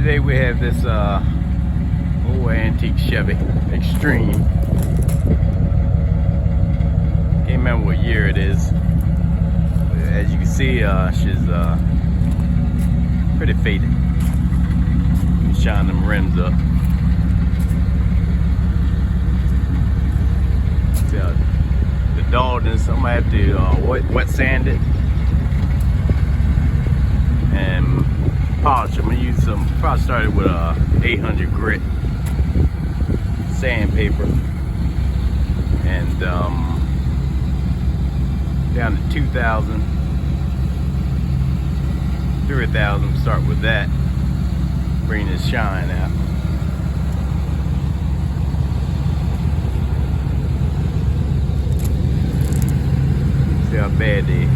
Today we have this old antique Chevy Extreme. Can't remember what year it is. But as you can see, she's pretty faded. Shine them rims up. The dullness, I'm gonna have to wet sand it and polish. I'm gonna use some, probably started with a 800 grit sandpaper and down to 2,000, 3,000. Start with that, bring this shine out. See how bad the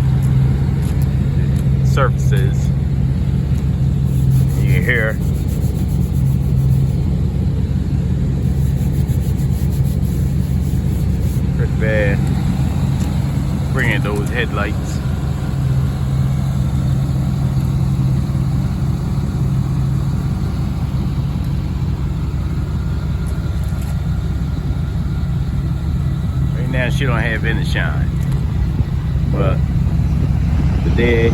surface is. You can hear pretty bad. Bringing those headlights. Right now she don't have any shine, but today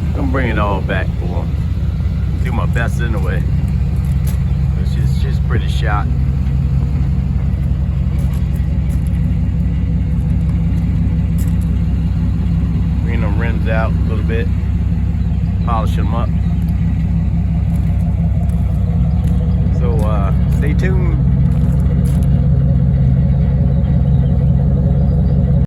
I'm gonna bring it all back for her. Do my best anyway. She's pretty shot. Bring them rims out a little bit, polish them up. So stay tuned.